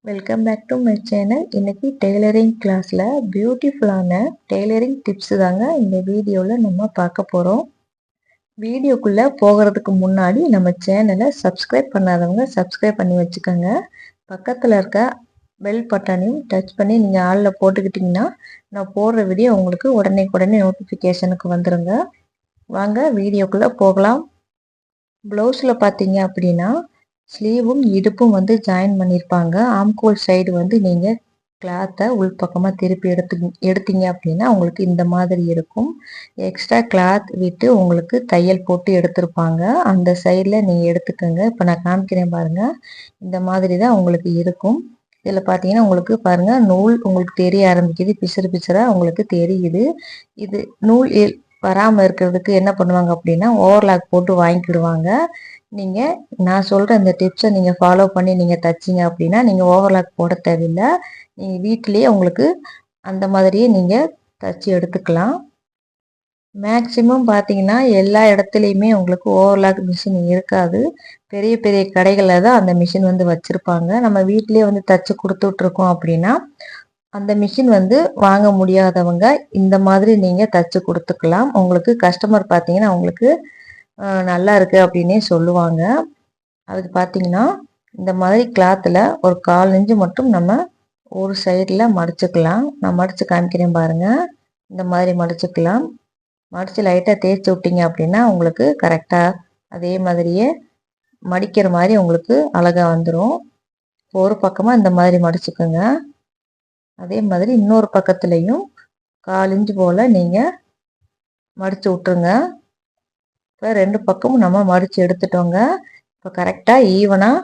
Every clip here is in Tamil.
Welcome back to my channel. இன்னைக்கு டெய்லரிங் கிளாஸில் பியூட்டிஃபுல்லான டெய்லரிங் டிப்ஸ் தாங்க இந்த வீடியோவில் நம்ம பார்க்க போகிறோம். வீடியோக்குள்ளே போகிறதுக்கு முன்னாடி நம்ம சேனலை சப்ஸ்கிரைப் பண்ணாதவங்க சப்ஸ்கிரைப் பண்ணி வச்சுக்கோங்க. பக்கத்தில் இருக்க பெல் பட்டனையும் டச் பண்ணி நீங்கள் ஆளில் போட்டுக்கிட்டிங்கன்னா நான் போடுற வீடியோ உங்களுக்கு உடனே நோட்டிஃபிகேஷனுக்கு வந்துடுங்க. வாங்க வீடியோக்குள்ளே போகலாம். ப்ளவுஸில் பார்த்தீங்க அப்படின்னா ஸ்லீவும் இடுப்பும் வந்து ஜாயின் பண்ணியிருப்பாங்க. ஆம்கோல் சைடு வந்து நீங்கள் கிளாத்தை உள்பக்கமாக திருப்பி எடுத்தீங்க அப்படின்னா உங்களுக்கு இந்த மாதிரி இருக்கும். எக்ஸ்ட்ரா கிளாத் விட்டு உங்களுக்கு தையல் போட்டு எடுத்திருப்பாங்க. அந்த சைடில் நீங்கள் எடுத்துக்கோங்க. இப்போ நான் காமிக்கிறேன் பாருங்கள். இந்த மாதிரி தான் உங்களுக்கு இருக்கும். இதில் பார்த்தீங்கன்னா உங்களுக்கு பாருங்கள் நூல் உங்களுக்கு தெரிய ஆரம்பிக்குது. பிசுறாக உங்களுக்கு தெரியுது. இது நூல் வராமல் இருக்கிறதுக்கு என்ன பண்ணுவாங்க அப்படின்னா ஓவர்லாக் போட்டு வாங்கிக்கிடுவாங்க. நீங்கள் நான் சொல்கிற இந்த டிப்ஸை நீங்கள் ஃபாலோ பண்ணி நீங்கள் தைச்சிங்க அப்படின்னா நீங்கள் ஓவர்லாக் போட தேவையில்லை. நீங்கள் வீட்டிலேயே உங்களுக்கு அந்த மாதிரியே நீங்கள் தைச்சி எடுத்துக்கலாம். மேக்சிமம் பார்த்தீங்கன்னா எல்லா இடத்துலையுமே உங்களுக்கு ஓவர்லாக் மிஷின் இருக்காது. பெரிய பெரிய கடைகளில் தான் அந்த மிஷின் வந்து வச்சுருப்பாங்க. நம்ம வீட்டிலேயே வந்து தைச்சி கொடுத்துட்ருக்கோம் அப்படின்னா அந்த மிஷின் வந்து வாங்க முடியாதவங்க இந்த மாதிரி நீங்கள் தைச்சி கொடுத்துக்கலாம். உங்களுக்கு கஸ்டமர் பார்த்தீங்கன்னா உங்களுக்கு நல்லா இருக்குது அப்படின்னே சொல்லுவாங்க. அதுக்கு பார்த்தீங்கன்னா இந்த மாதிரி கிளாத்தில் ஒரு 1/4 இன்ச்சு மட்டும் நம்ம ஒரு சைடில் மடிச்சுக்கலாம். நான் மடித்து காமிக்கிறேன் பாருங்கள். இந்த மாதிரி மடிச்சுக்கலாம். மடித்து லைட்டாக தேய்ச்சி விட்டிங்க அப்படின்னா உங்களுக்கு கரெக்டாக அதே மாதிரியே மடிக்கிற மாதிரி உங்களுக்கு அழகாக வந்துடும். ஒரு பக்கமாக இந்த மாதிரி மடிச்சுக்கோங்க. அதே மாதிரி இன்னொரு பக்கத்துலேயும் 1/4 இன்ச்சு போல் நீங்கள் மடித்து விட்டுருங்க. இப்போ 2 பக்கமும் நம்ம மடித்து எடுத்துட்டோங்க. இப்போ கரெக்டாக ஈவனாக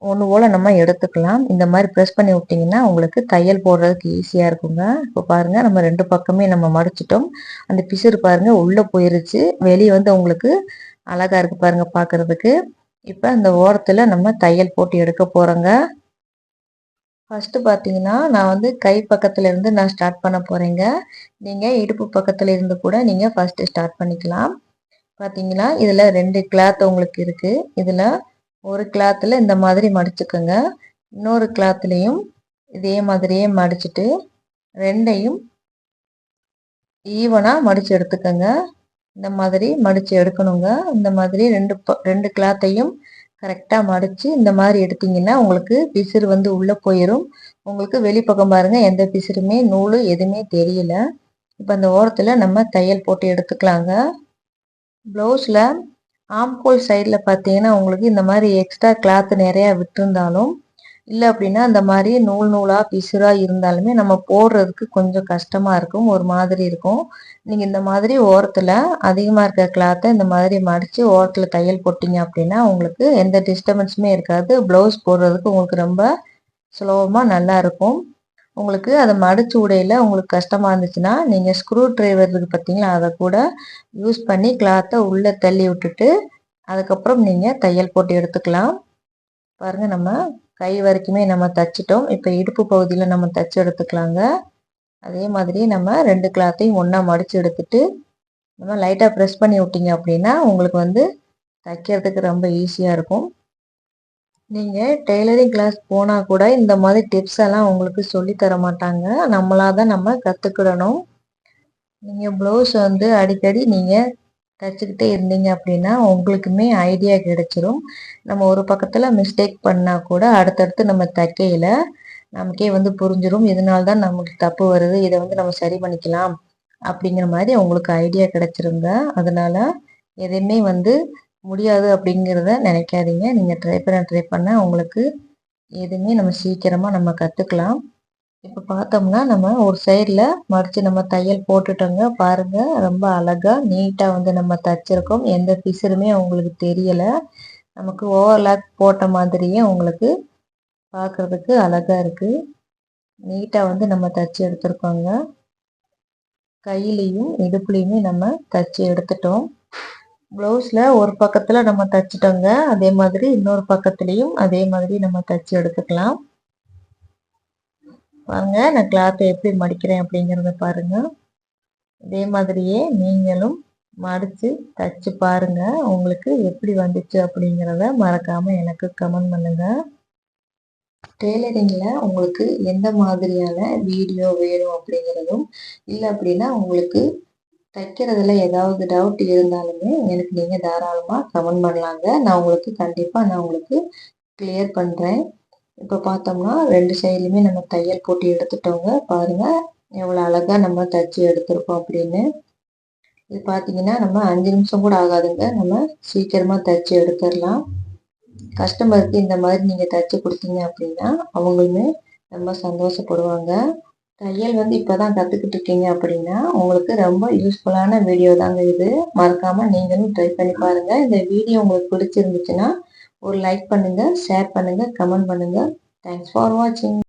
ஒன்று போல் நம்ம எடுத்துக்கலாம். இந்த மாதிரி ப்ரெஸ் பண்ணி விட்டிங்கன்னா உங்களுக்கு தையல் போடுறதுக்கு ஈஸியாக இருக்குங்க. இப்போ பாருங்கள் நம்ம 2 பக்கமே நம்ம மடிச்சிட்டோம். அந்த பிசுறு பாருங்கள் உள்ளே போயிருச்சு. வெளியே வந்து உங்களுக்கு அழகாக இருக்குது பாருங்கள் பார்க்குறதுக்கு. இப்போ அந்த ஓரத்தில் நம்ம தையல் போட்டு எடுக்க போகிறோங்க. ஃபஸ்ட்டு பார்த்தீங்கன்னா நான் வந்து கை பக்கத்தில் இருந்து நான் ஸ்டார்ட் பண்ண போகிறேங்க. நீங்கள் இடுப்பு பக்கத்தில் இருந்து கூட நீங்கள் ஃபஸ்ட்டு ஸ்டார்ட் பண்ணிக்கலாம். பார்த்தீங்கன்னா இதில் 2 கிளாத் உங்களுக்கு இருக்குது. இதில் ஒரு கிளாத்தில் இந்த மாதிரி மடிச்சுக்கோங்க. இன்னொரு கிளாத்லேயும் இதே மாதிரியே மடிச்சுட்டு 2ஐயும் ஈவனாக மடித்து எடுத்துக்கோங்க. இந்த மாதிரி மடித்து எடுக்கணுங்க. இந்த மாதிரி 2 கிளாத்தையும் கரெக்டாக மடித்து இந்த மாதிரி எடுத்திங்கன்னா உங்களுக்கு பிசுறு வந்து உள்ளே போயிடும். உங்களுக்கு வெளிப்பக்கம் பாருங்கள் எந்த பிசுறுமே நூல் எதுவுமே தெரியல. இப்போ அந்த ஓரத்தில் நம்ம தையல் போட்டு எடுத்துக்கலாங்க. ப்ளவுஸில் ஆம்கோல் சைடில் பார்த்தீங்கன்னா உங்களுக்கு இந்த மாதிரி எக்ஸ்ட்ரா கிளாத் நிறையா விட்டுருந்தாலும் இல்லை அப்படின்னா இந்த மாதிரி நூலாக பிசுறாக இருந்தாலுமே நம்ம போடுறதுக்கு கொஞ்சம் கஷ்டமாக இருக்கும். ஒரு மாதிரி இருக்கும். நீங்கள் இந்த மாதிரி ஓரத்தில் அதிகமாக இருக்க கிளாத்தை இந்த மாதிரி மடித்து ஓரத்தில் தையல் போட்டிங்க அப்படின்னா உங்களுக்கு எந்த டிஸ்டர்பன்ஸுமே இருக்காது. ப்ளவுஸ் போடுறதுக்கு உங்களுக்கு ரொம்ப சுலபமாக நல்லா இருக்கும். உங்களுக்கு அதை மடிச்சு உடையில உங்களுக்கு கஷ்டமாக இருந்துச்சுன்னா நீங்கள் ஸ்க்ரூ ட்ரைவர் இருக்குது பார்த்தீங்களா, அதை கூட யூஸ் பண்ணி கிளாத்தை உள்ளே தள்ளி விட்டுட்டு அதுக்கப்புறம் நீங்கள் தையல் போட்டு எடுத்துக்கலாம். பாருங்கள் நம்ம கை வரைக்குமே நம்ம தைச்சிட்டோம். இப்போ இடுப்பு பகுதியில் நம்ம தைச்சி எடுத்துக்கலாங்க. அதே மாதிரி நம்ம 2 கிளாத்தையும் ஒன்றா மடித்து எடுத்துட்டு நம்ம லைட்டாக ப்ரெஸ் பண்ணி விட்டிங்க அப்படின்னா உங்களுக்கு வந்து தைக்கிறதுக்கு ரொம்ப ஈஸியாக இருக்கும். நீங்கள் டெய்லரிங் கிளாஸ் போனால் கூட இந்த மாதிரி டிப்ஸ் எல்லாம் உங்களுக்கு சொல்லித்தர மாட்டாங்க. நம்மளாக தான் நம்ம கற்றுக்கிடணும். நீங்கள் ப்ளவுஸ் வந்து அடிக்கடி நீங்கள் தைச்சிக்கிட்டே இருந்தீங்க அப்படின்னா உங்களுக்குமே ஐடியா கிடைச்சிரும். நம்ம ஒரு பக்கத்தில் மிஸ்டேக் பண்ணால் கூட அடுத்தடுத்து நம்ம தைக்கையில் நமக்கே வந்து புரிஞ்சிடும். இதனால தான் நமக்கு தப்பு வருது, இதை வந்து நம்ம சரி பண்ணிக்கலாம் அப்படிங்கிற மாதிரி உங்களுக்கு ஐடியா கிடைச்சிருங்க. அதனால் எதையுமே வந்து முடியாது அப்படிங்கிறத நினைக்காதீங்க. நீங்கள் ட்ரை பண்ண உங்களுக்கு எதுவுமே நம்ம சீக்கிரமாக நம்ம கற்றுக்கலாம். இப்போ பார்த்தோம்னா நம்ம ஒரு சைடில் மடித்து நம்ம தையல் போட்டுட்டோங்க. பாருங்கள் ரொம்ப அழகாக நீட்டாக வந்து நம்ம தைச்சிருக்கோம். எந்த பிசுறுமே உங்களுக்கு தெரியலை. நமக்கு ஓவர்லாக் போட்ட மாதிரியே உங்களுக்கு பார்க்குறதுக்கு அழகாக இருக்குது. நீட்டாக வந்து நம்ம தைச்சி எடுத்துருக்கோங்க. கையிலையும் இடுப்புலையுமே நம்ம தைச்சி எடுத்துட்டோம். ப்ளவுஸில் ஒரு பக்கத்தில் நம்ம தைச்சிட்டோங்க. அதே மாதிரி இன்னொரு பக்கத்துலேயும் அதே மாதிரி நம்ம தைச்சி எடுத்துக்கலாம். பாருங்க நான் கிளாத்தை எப்படி மடிக்கிறேன் அப்படிங்கிறத பாருங்கள். இதே மாதிரியே நீங்களும் மடித்து தைச்சி பாருங்கள். உங்களுக்கு எப்படி வந்துச்சு அப்படிங்கிறத மறக்காமல் எனக்கு கமெண்ட் பண்ணுங்கள். டெய்லரிங்கில் உங்களுக்கு எந்த மாதிரியான வீடியோ வேணும் அப்படிங்கிறதும், இல்லை அப்படின்னா உங்களுக்கு தைக்கிறதுல ஏதாவது டவுட் இருந்தாலுமே எனக்கு நீங்கள் தாராளமாக கமெண்ட் பண்ணலாங்க. நான் உங்களுக்கு கண்டிப்பாக கிளியர் பண்ணுறேன். இப்போ பார்த்தோம்னா 2 சைட்லையுமே நம்ம தையல் போட்டு எடுத்துட்டோங்க. பாருங்கள் எவ்வளோ அழகாக நம்ம தைச்சி எடுத்திருக்கோம் அப்படின்னு. இது பார்த்தீங்கன்னா நம்ம 5 நிமிஷம் கூட ஆகாதுங்க. நம்ம சீக்கிரமாக தைச்சி எடுத்துடலாம். கஸ்டமருக்கு இந்த மாதிரி நீங்கள் தைச்சி கொடுத்தீங்க அப்படின்னா அவங்களுமே ரொம்ப சந்தோஷப்படுவாங்க. தையல் இப்போ தான் கற்றுக்கிட்டு இருக்கீங்க அப்படின்னா உங்களுக்கு ரொம்ப யூஸ்ஃபுல்லான வீடியோ தாங்க இது. மறக்காமல் நீங்களும் ட்ரை பண்ணி பாருங்கள். இந்த வீடியோ உங்களுக்கு பிடிச்சிருந்துச்சுன்னா ஒரு லைக் பண்ணுங்கள், ஷேர் பண்ணுங்கள், கமெண்ட் பண்ணுங்கள். தேங்க்ஸ் ஃபார் வாட்சிங்.